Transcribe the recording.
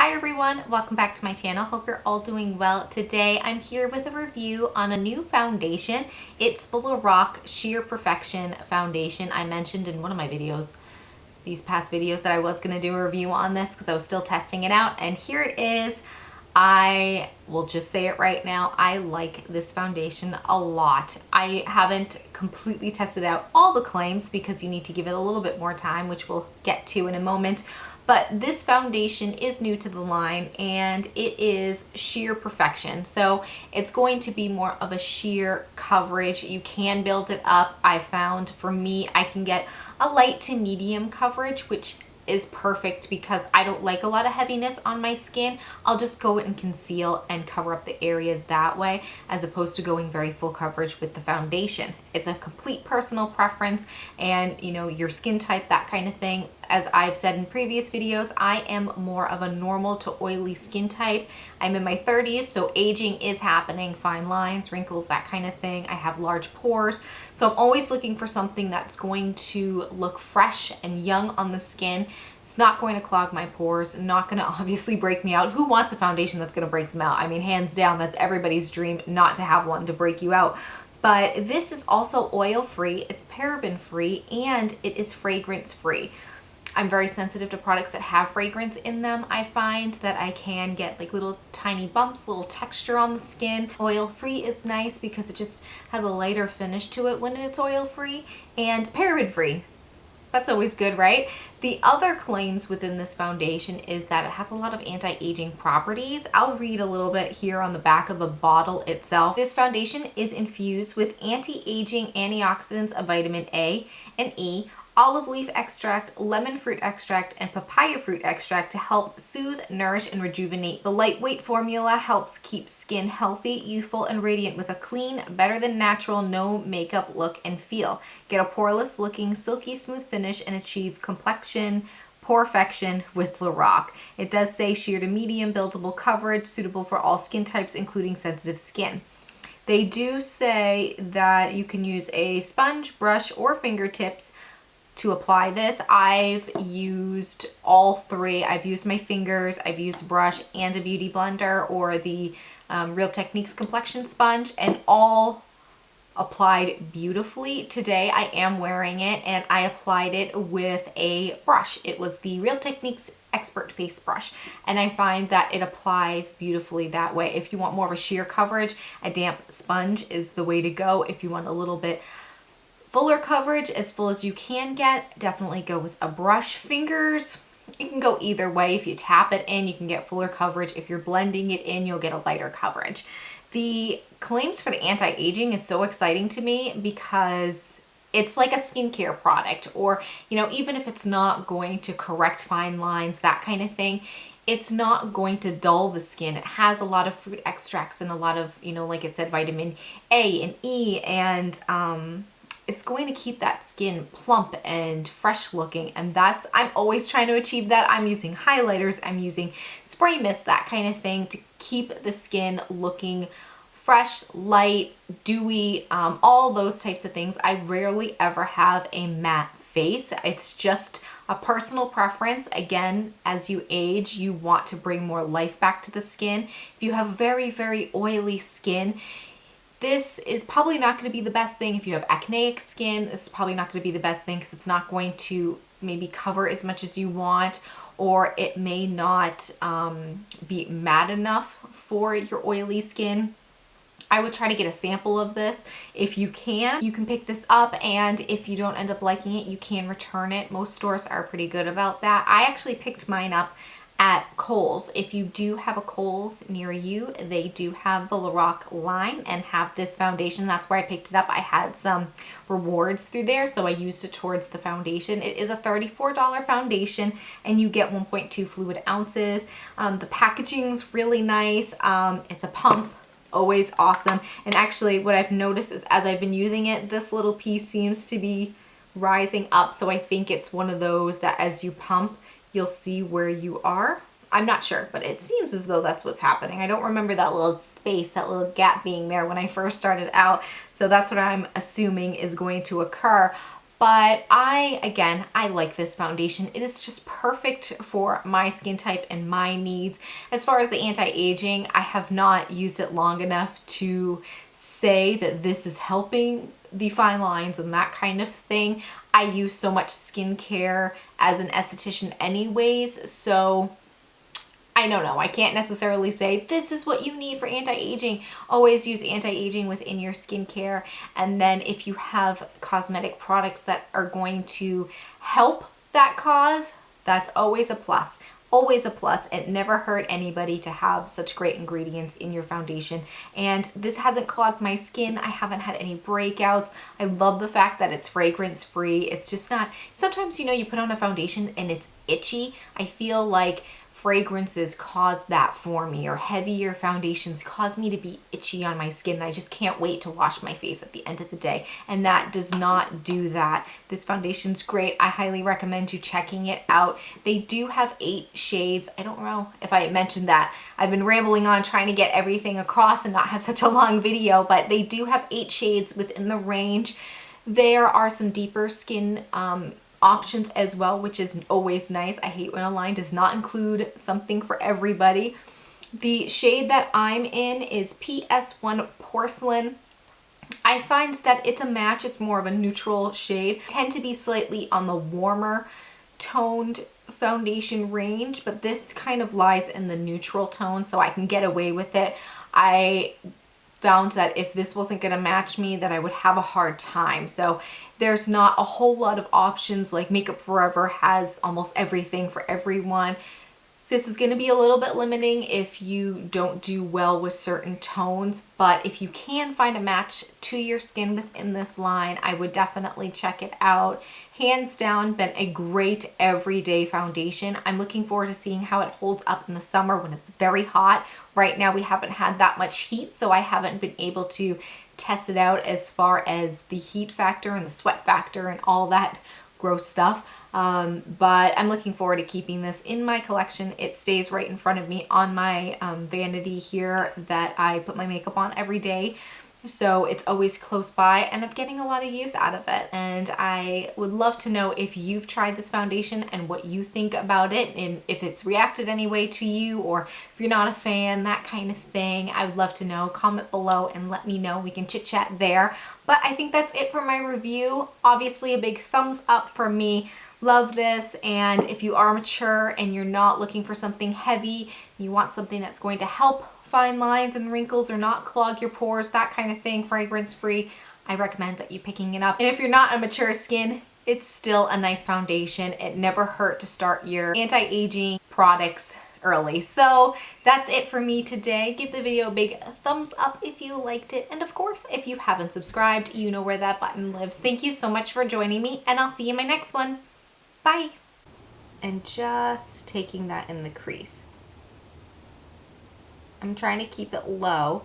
Hi everyone, welcome back to my channel. Hope you're all doing well. Today I'm here with a review on a new foundation. It's the Lorac Sheer Perfection foundation. I mentioned in one of my videos, these past videos, that I was going to do a review on this because I was still testing it out, and here it is. I will just say it right now, I like this foundation a lot. I haven't completely tested out all the claims because you need to give it a little bit more time, which we'll get to in a moment. But this foundation is new to the line and it is sheer perfection. So it's going to be more of a sheer coverage. You can build it up. I found for me, I can get a light to medium coverage, which is perfect because I don't like a lot of heaviness on my skin. I'll just go and conceal and cover up the areas that way, as opposed to going very full coverage with the foundation. It's a complete personal preference and, you know, your skin type, that kind of thing. As I've said in previous videos, I am more of a normal to oily skin type. I'm in my 30s, so aging is happening, fine lines, wrinkles, that kind of thing. I have large pores, so I'm always looking for something that's going to look fresh and young on the skin. It's not going to clog my pores, not going to obviously break me out. Who wants a foundation that's going to break them out? I mean, hands down, that's everybody's dream, not to have one to break you out. But this is also oil-free, it's paraben-free, and it is fragrance-free. I'm very sensitive to products that have fragrance in them. I find that I can get like little tiny bumps, little texture on the skin. Oil-free is nice because it just has a lighter finish to it when it's oil-free, and paraben-free. That's always good, right? The other claims within this foundation is that it has a lot of anti-aging properties. I'll read a little bit here on the back of the bottle itself. This foundation is infused with anti-aging antioxidants of vitamin A and E, olive leaf extract, lemon fruit extract, and papaya fruit extract to help soothe, nourish, and rejuvenate. The lightweight formula helps keep skin healthy, youthful, and radiant with a clean, better than natural, no makeup look and feel. Get a poreless looking, silky smooth finish and achieve complexion POREfection with Lorac. It does say sheer to medium buildable coverage, suitable for all skin types, including sensitive skin. They do say that you can use a sponge, brush, or fingertips to apply this. I've used all three. I've used my fingers, I've used a brush, and a beauty blender or the Real Techniques complexion sponge, and all applied beautifully. Today I am wearing it and I applied it with a brush. It was the Real Techniques Expert Face Brush, and I find that it applies beautifully that way. If you want more of a sheer coverage, a damp sponge is the way to go. If you want a little bit fuller coverage, as full as you can get, definitely go with a brush. Fingers, you can go either way. If you tap it in, you can get fuller coverage. If you're blending it in, you'll get a lighter coverage. The claims for the anti-aging is so exciting to me because it's like a skincare product, or, you know, even if it's not going to correct fine lines, that kind of thing, it's not going to dull the skin. It has a lot of fruit extracts and a lot of, you know, like it said, vitamin A and E, and it's going to keep that skin plump and fresh looking, and that's, I'm always trying to achieve that. I'm using highlighters, I'm using spray mist, that kind of thing, to keep the skin looking fresh, light, dewy, all those types of things. I rarely ever have a matte face. It's just a personal preference. Again, as you age, you want to bring more life back to the skin. If you have very, very oily skin, this is probably not going to be the best thing. If you have acneic skin, this is probably not going to be the best thing because it's not going to maybe cover as much as you want, or it may not be matte enough for your oily skin. I would try to get a sample of this if you can. You can pick this up, and if you don't end up liking it, you can return it. Most stores are pretty good about that. I actually picked mine up at Kohl's. If you do have a Kohl's near you, they do have the Lorac line and have this foundation. That's where I picked it up. I had some rewards through there, so I used it towards the foundation. It is a $34 foundation, and you get 1.2 fluid ounces. The packaging's really nice. It's a pump. Always awesome. And actually what I've noticed is as I've been using it, this little piece seems to be rising up, so I think it's one of those that as you pump, you'll see where you are. I'm not sure, but it seems as though that's what's happening. I don't remember that little space, that little gap being there when I first started out, so that's what I'm assuming is going to occur. But again, I like this foundation. It is just perfect for my skin type and my needs. As far as the anti-aging, I have not used it long enough to say that this is helping the fine lines and that kind of thing. I use so much skincare as an esthetician anyways, so I don't know. I can't necessarily say this is what you need for anti-aging. Always use anti-aging within your skincare. And then if you have cosmetic products that are going to help that cause, that's always a plus. Always a plus. It never hurt anybody to have such great ingredients in your foundation. And this hasn't clogged my skin. I haven't had any breakouts. I love the fact that it's fragrance free. It's just not, sometimes, you know, you put on a foundation and it's itchy. I feel like fragrances cause that for me, or heavier foundations cause me to be itchy on my skin, and I just can't wait to wash my face at the end of the day, and that does not do that. This foundation's great. I highly recommend you checking it out. They do have 8 shades. I don't know if I mentioned that. I've been rambling on trying to get everything across and not have such a long video, but they do have 8 shades within the range. There are some deeper skin options as well, which is always nice. I hate when a line does not include something for everybody. The shade that I'm in is PS1 Porcelain. I find that it's a match. It's more of a neutral shade. I tend to be slightly on the warmer toned foundation range, but this kind of lies in the neutral tone, so I can get away with it. I found that if this wasn't going to match me, that I would have a hard time. So there's not a whole lot of options. Like Makeup Forever has almost everything for everyone. This is going to be a little bit limiting if you don't do well with certain tones, but if you can find a match to your skin within this line, I would definitely check it out. Hands down, been a great everyday foundation. I'm looking forward to seeing how it holds up in the summer when it's very hot. Right now we haven't had that much heat, so I haven't been able to test it out as far as the heat factor and the sweat factor and all that gross stuff. But I'm looking forward to keeping this in my collection. It stays right in front of me on my vanity here that I put my makeup on every day. So it's always close by, and I'm getting a lot of use out of it. And I would love to know if you've tried this foundation and what you think about it, and if it's reacted any way to you, or if you're not a fan, that kind of thing. I would love to know. Comment below and let me know. We can chit chat there. But I think that's it for my review. Obviously a big thumbs up for me. Love this. And if you are mature and you're not looking for something heavy, you want something that's going to help fine lines and wrinkles or not clog your pores, that kind of thing, fragrance free, I recommend that you picking it up. And if you're not a mature skin, it's still a nice foundation. It never hurt to start your anti-aging products early. So that's it for me today. Give the video a big thumbs up if you liked it, and of course if you haven't subscribed, you know where that button lives. Thank you so much for joining me, and I'll see you in my next one. Bye. And just taking that in the crease. I'm trying to keep it low